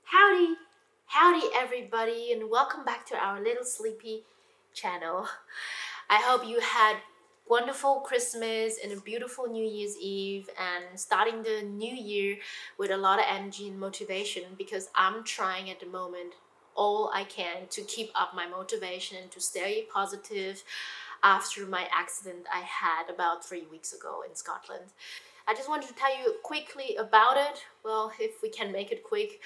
Howdy, howdy everybody, and welcome back to our little sleepy channel. I hope you had wonderful Christmas and a beautiful New Year's Eve and starting the new year with a lot of energy and motivation because I'm trying at the moment all I can to keep up my motivation and to stay positive after my accident I had about 3 weeks ago in Scotland. I just wanted to tell you quickly about it. Well, if we can make it quick.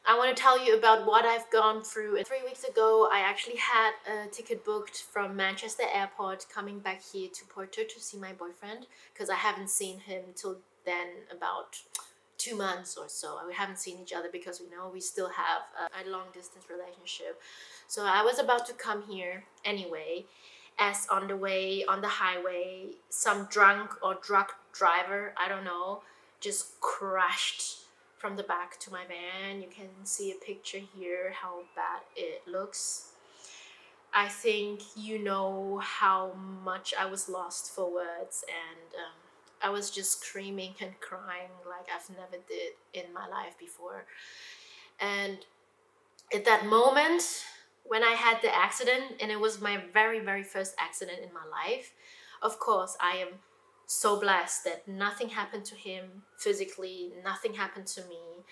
I want to tell you about what I've gone through. 3 weeks ago, I actually had a ticket booked from Manchester Airport coming back here to Porto to see my boyfriend because I haven't seen him till then about 2 months or so. We haven't seen each other because we still have a long distance relationship. So I was about to come here anyway, as on the way on the highway, some drunk or drug driver, I don't know, just crashed from the back to my van. You can see a picture here how bad it looks. I think you know how much I was lost for words, and I was just screaming and crying like I've never did in my life before. And at that moment when I had the accident, and it was my very, very first accident in my life, of course, I am so blessed that nothing happened to him physically, nothing happened to me,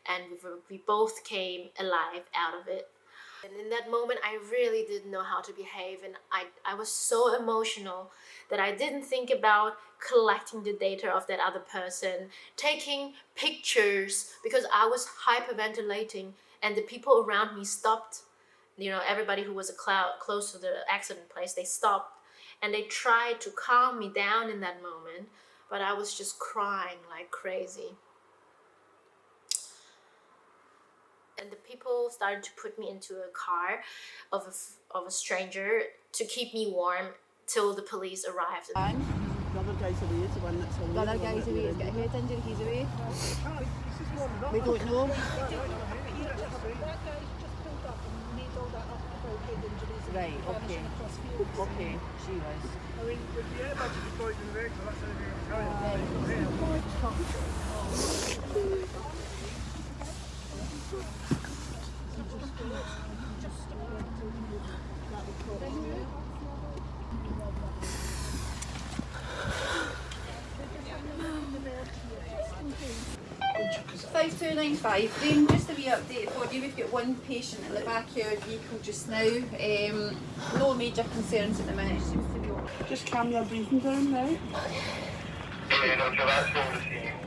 and we both came alive out of it. And in that moment, I really didn't know how to behave, and I was so emotional that I didn't think about collecting the data of that other person, taking pictures, because I was hyperventilating, and the people around me stopped. Everybody who was close to the accident place, they stopped, and they tried to calm me down in that moment, but I was just crying like crazy. And the people started to put me into a car of a stranger to keep me warm till the police arrived. The other guy's away is the one that's away. The other guy's away, he's got a head injury, he's away. We don't know. Right, okay. Okay, she was. I mean, with the airbags deployed in the vehicle, that's everything was going. $5295. Graham, just a wee update for you. We've got one patient in the back of our vehicle just now. No major concerns at the minute. Seems to be okay. Just calm your breathing down now.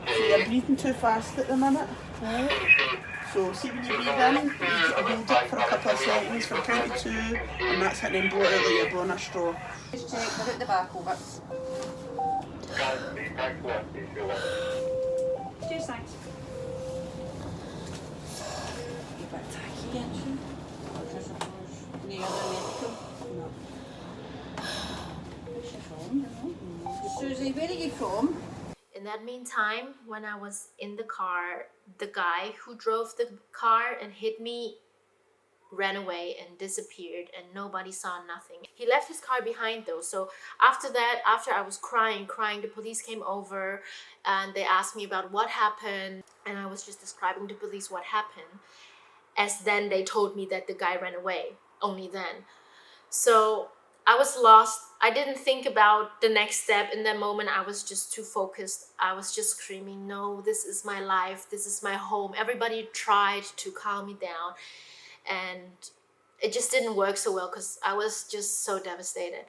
So you're breathing too fast at the minute. Right. So see when you breathe in, you hold it for a couple of seconds for 22, and that's it, and then blow it out like you're blowing a straw. Just check, we're at the back over. Cheers, thanks. You got tacky again, Sean? I suppose. Any other medical? No. Where's she from? Susie, where are you from? In that meantime, when I was in the car, the guy who drove the car and hit me ran away and disappeared, and nobody saw nothing. He left his car behind though. So after that, after I was crying, the police came over and they asked me about what happened, and I was just describing to police what happened, as then they told me that the guy ran away, only then. So I was lost. I didn't think about the next step in that moment. I was just too focused. I was just screaming, no, this is my life, this is my home. Everybody tried to calm me down, and it just didn't work so well because I was just so devastated.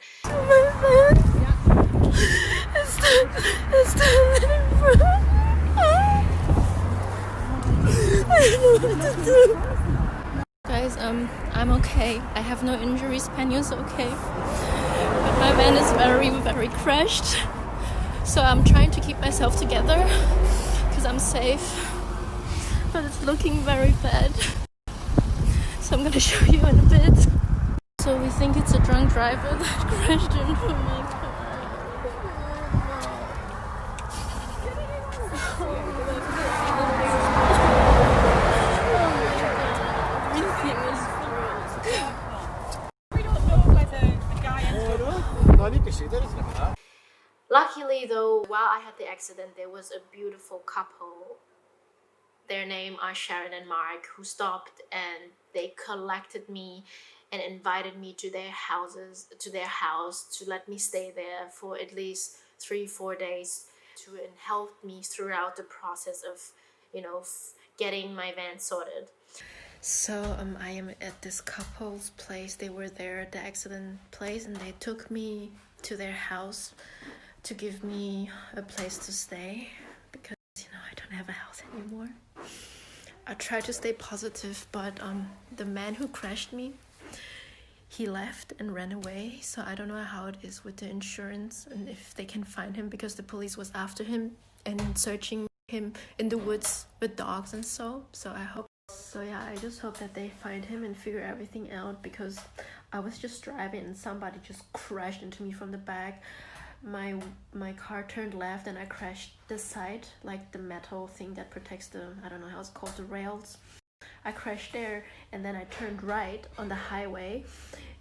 Guys, I'm okay. I have no injuries. Penya's okay. But my van is very, very crashed. So I'm trying to keep myself together because I'm safe. But it's looking very bad. So I'm gonna show you in a bit. So we think it's a drunk driver that crashed into my car. Luckily though, while I had the accident, there was a beautiful couple Their name are Sharon and Mark, who stopped and they collected me and invited me to their house to let me stay there for at least 3-4 days to and help me throughout the process of, getting my van sorted. So I am at this couple's place. They were there at the accident place and they took me to their house to give me a place to stay because I don't have a house anymore. I tried to stay positive, but the man who crashed me, he left and ran away. So I don't know how it is with the insurance and if they can find him because the police was after him and searching him in the woods with dogs and so. So yeah, I just hope that they find him and figure everything out because I was just driving and somebody just crashed into me from the back. My car turned left and I crashed the side, like the metal thing that protects the, I don't know how it's called, the rails. I crashed there and then I turned right on the highway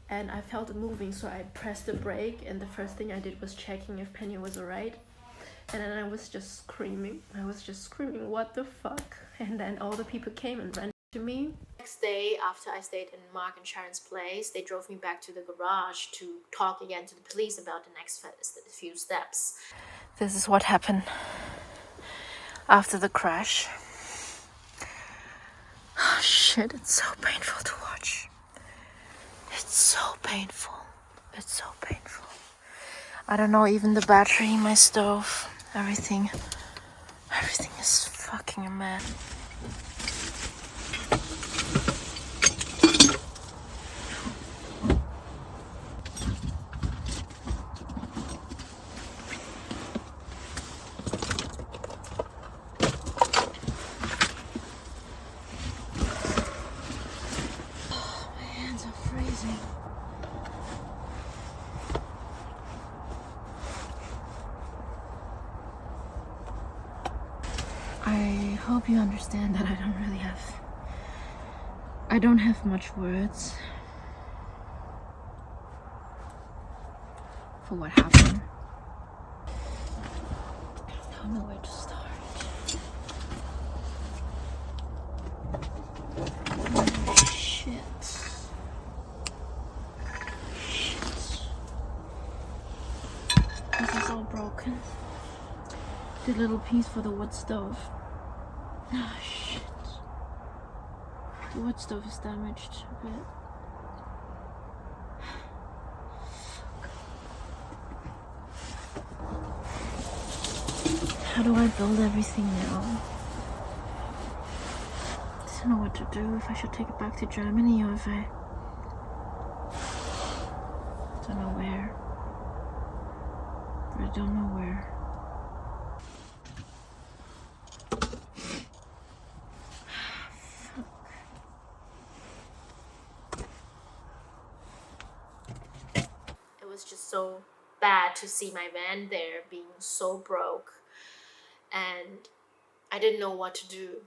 and I felt it moving, so I pressed the brake and the first thing I did was checking if Penny was alright. And then I was just screaming, what the fuck? And then all the people came and ran to me. Next day, after I stayed in Mark and Sharon's place, they drove me back to the garage to talk again to the police about the next few steps. This is what happened after the crash. Oh shit, it's so painful to watch. It's so painful. It's so painful. I don't know, even the battery, my stove, everything is fucking a mess. My hands are freezing. I hope you understand that I don't have much words for what happened. I don't know where to start. Oh, shit. This is all broken. The little piece for the wood stove. Oh shit. The wood stove is damaged a bit. How do I build everything now? I don't know what to do, if I should take it back to Germany or if I don't know where. I don't know where. It was just so bad to see my van there being so broke and I didn't know what to do.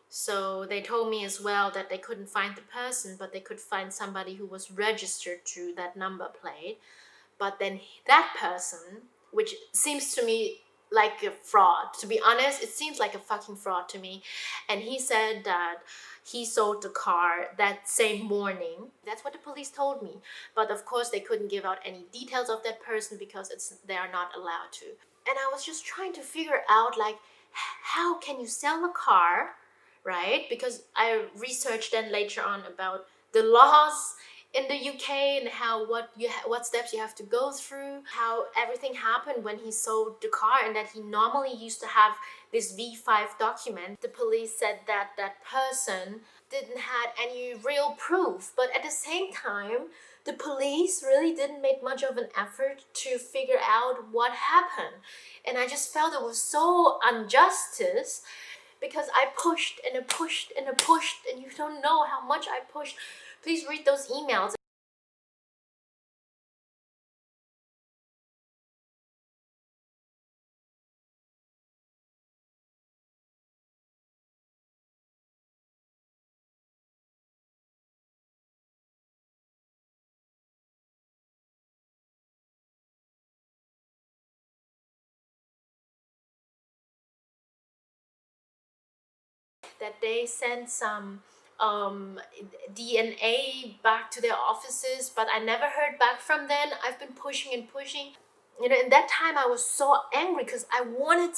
So they told me as well that they couldn't find the person, but they could find somebody who was registered to that number plate. But then that person, which seems to me like a fraud, to be honest, it seems like a fucking fraud to me. And he said that he sold the car that same morning. That's what the police told me. But of course they couldn't give out any details of that person because they are not allowed to. And I was just trying to figure out, like, how can you sell a car, right? Because I researched then later on about the laws in the UK and how what steps you have to go through, how everything happened when he sold the car, and that he normally used to have this V5 document. The police said that that person didn't had any real proof, but at the same time the police really didn't make much of an effort to figure out what happened. And I just felt it was so injustice because I pushed and I pushed and I pushed, and you don't know how much I pushed. Please read those emails. that they sent some DNA back to their offices, but I never heard back from them. I've been pushing and pushing. You know, in that time I was so angry because I wanted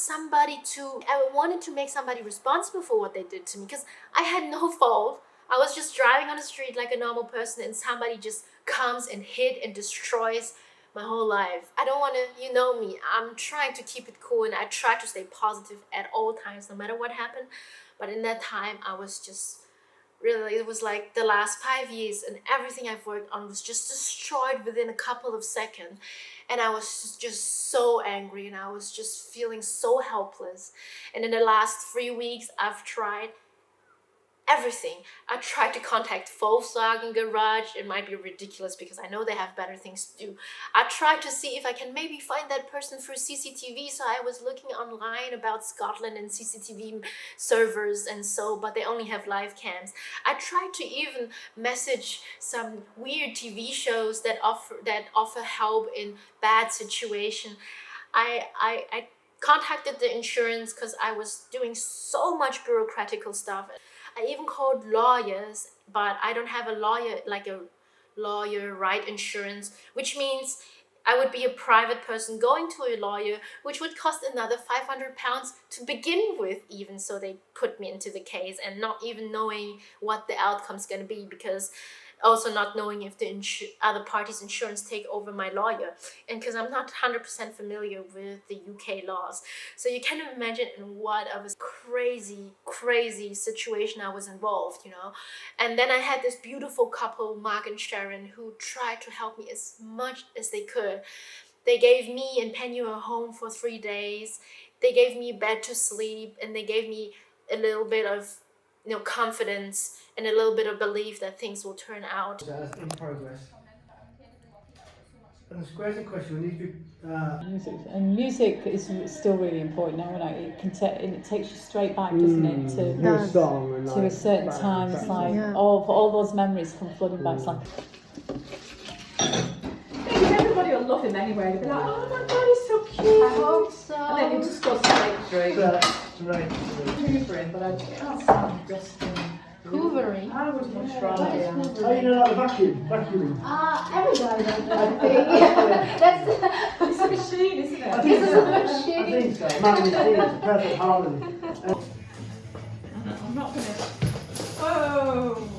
to make somebody responsible for what they did to me, because I had no fault. I was just driving on the street like a normal person, and somebody just comes and hit and destroys my whole life. I don't want to, you know me, I'm trying to keep it cool, and I try to stay positive at all times, no matter what happened. But in that time, I was just really, it was like the last 5 years, and everything I've worked on was just destroyed within a couple of seconds. And I was just so angry, and I was just feeling so helpless. And in the last 3 weeks, I've tried everything. I tried to contact Volkswagen Garage. It might be ridiculous because I know they have better things to do. I tried to see if I can maybe find that person through CCTV. So I was looking online about Scotland and CCTV servers and so, but they only have live cams. I tried to even message some weird TV shows that offer help in bad situation. I contacted the insurance because I was doing so much bureaucratical stuff. I even called lawyers, but I don't have a lawyer, like a lawyer right insurance, which means I would be a private person going to a lawyer, which would cost another £500 to begin with, even. So they put me into the case and not even knowing what the outcome's going to be, because also not knowing if the other party's insurance take over my lawyer, and because I'm not 100% familiar with the UK laws. So you can imagine in what of a crazy situation I was involved, you know. And then I had this beautiful couple, Mark and Sharon, who tried to help me as much as they could. They gave me and Penny a home for 3 days. They gave me a bed to sleep, and they gave me a little bit of, you know, confidence and a little bit of belief that things will turn out. That's in progress. And the squares in question will need to be. Music is still really important now, like it can and it takes you straight back, doesn't it, To a song and to a certain time. It's like all those memories come flooding back. It's like everybody will love him anyway. They'll be like, oh my god, he's so cute. I hope so. And then you just go straight through. Straight. Hoovering, but I can't just Hoovering? I would much rather. Oh, you know, like the vacuuming. Everybody does that thing. That's It's a machine, isn't it? I think This is so. a machine. I think so. Man and machine, it's a perfect harmony. I'm not gonna. Oh.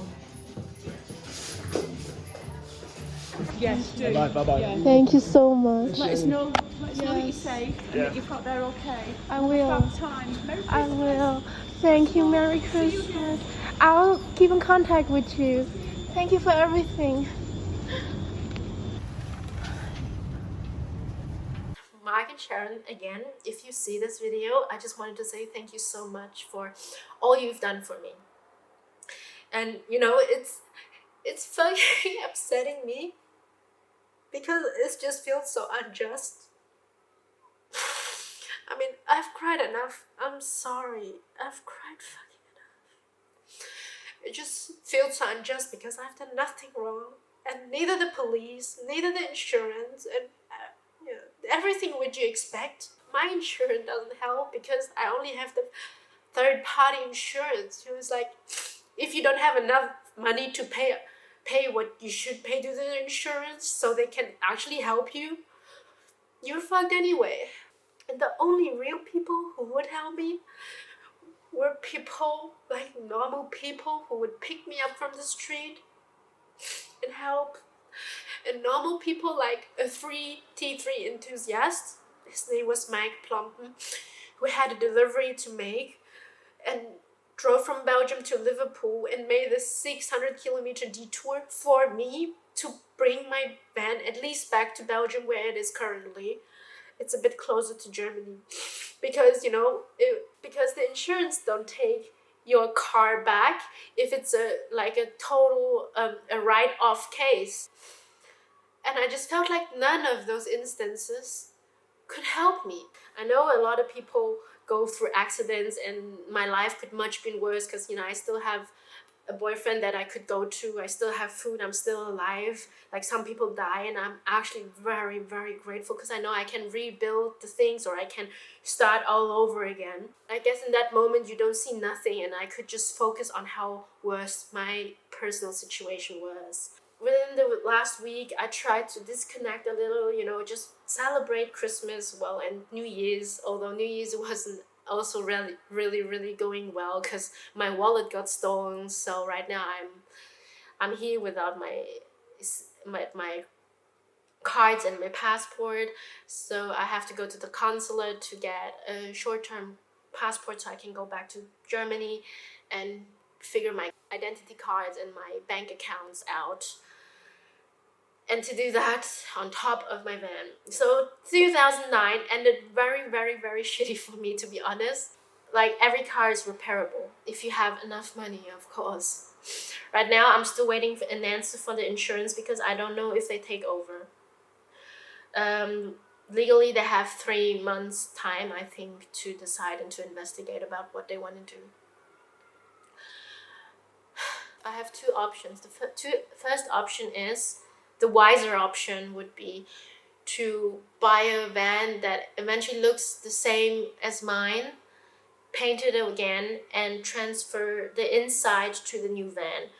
Yes, do. Bye-bye. Yeah. Thank you so much. Let us know that you're safe and that you've got there okay. I will. About time. Merry I Christmas. will. Thank you. Merry Christmas. I'll keep in contact with you. Thank you for everything. Mark and Sharon, again, if you see this video, I just wanted to say thank you so much for all you've done for me. And you know, it's very upsetting me because it just feels so unjust. I mean, I've cried enough. I'm sorry. I've cried fucking enough. It just feels so unjust because I've done nothing wrong. And neither the police, neither the insurance, and you know, everything would you expect. My insurance doesn't help because I only have the third-party insurance, who is like, if you don't have enough money to pay what you should pay to the insurance so they can actually help you, you're fucked anyway. And the only real people who would help me were people, like normal people, who would pick me up from the street and help. And normal people like a T3 enthusiast, his name was Mike Plumpen, who had a delivery to make and drove from Belgium to Liverpool and made this 600-kilometer detour for me to bring my van at least back to Belgium, where it is currently. It's a bit closer to Germany, because you know, because the insurance don't take your car back if it's a total a write-off case. And I just felt like none of those instances could help me. I know a lot of people go through accidents, and my life could much been worse because, you know, I still have a boyfriend that I could go to. I still have food. I'm still alive. Like some people die, and I'm actually very, very grateful because I know I can rebuild the things or I can start all over again. I guess in that moment you don't see nothing, and I could just focus on how worse my personal situation was. Within the last week, I tried to disconnect a little, just celebrate Christmas, well, and New Year's, although New Year's wasn't also really, really, really going well because my wallet got stolen. So right now I'm here without my cards and my passport. So I have to go to the consulate to get a short-term passport so I can go back to Germany and figure my identity cards and my bank accounts out. And to do that on top of my van. So 2009 ended very, very, very shitty for me, to be honest. Like every car is repairable if you have enough money, of course. Right now I'm still waiting for an answer for the insurance because I don't know if they take over. Legally they have 3 months time, I think, to decide and to investigate about what they want to do. I have two options. The first option is, the wiser option would be to buy a van that eventually looks the same as mine, paint it again, and transfer the inside to the new van.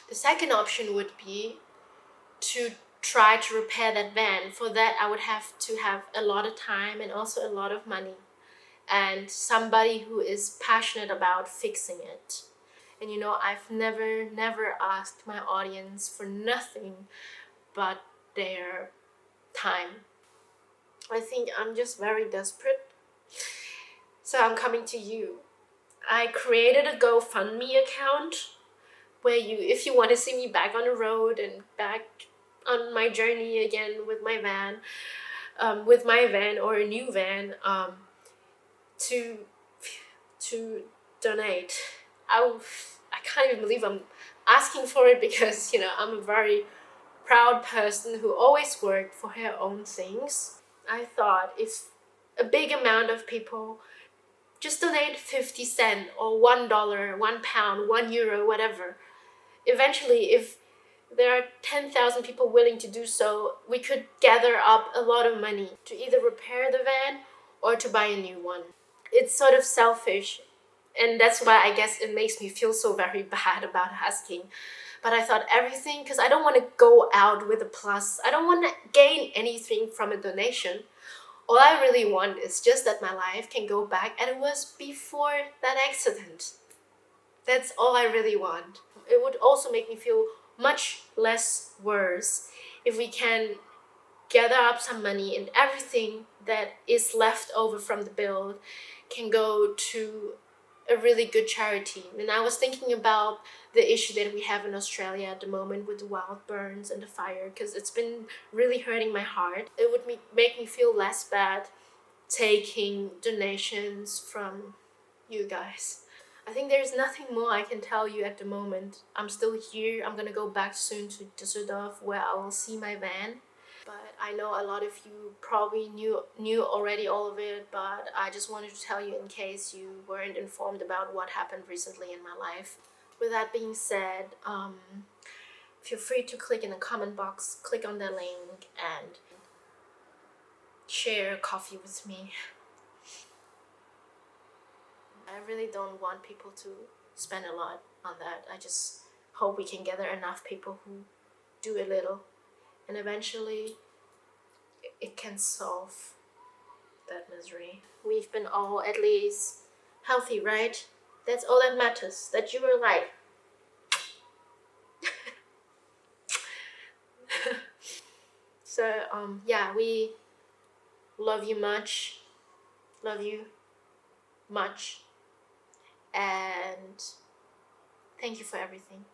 The second option would be to try to repair that van. For that, I would have to have a lot of time and also a lot of money, and somebody who is passionate about fixing it. And I've never asked my audience for nothing but their time. I think I'm just very desperate. So I'm coming to you. I created a GoFundMe account where if you want to see me back on the road and back on my journey again with my van, or a new van, to donate. I can't even believe I'm asking for it because I'm a very proud person who always worked for her own things. I thought if a big amount of people just donate 50 cents or $1, £1, €1, whatever, eventually if there are 10,000 people willing to do so, we could gather up a lot of money to either repair the van or to buy a new one. It's sort of selfish, and that's why I guess it makes me feel so very bad about asking. But I thought everything, because I don't want to go out with a plus. I don't want to gain anything from a donation. All I really want is just that my life can go back and it was before that accident. That's all I really want. It would also make me feel much less worse if we can gather up some money and everything that is left over from the build can go to a really good charity. And I was thinking about the issue that we have in Australia at the moment with the wild burns and the fire, because it's been really hurting my heart. It would make me feel less bad taking donations from you guys. I think there's nothing more I can tell you at the moment. I'm still here. I'm gonna go back soon to Düsseldorf where I will see my van. But I know a lot of you probably knew already all of it, but I just wanted to tell you in case you weren't informed about what happened recently in my life. With that being said, feel free to click in the comment box, click on the link, and share coffee with me. I really don't want people to spend a lot on that. I just hope we can gather enough people who do a little, and eventually it can solve that misery. We've been all at least healthy, right? That's all that matters, that you were like so yeah, we love you much, and thank you for everything.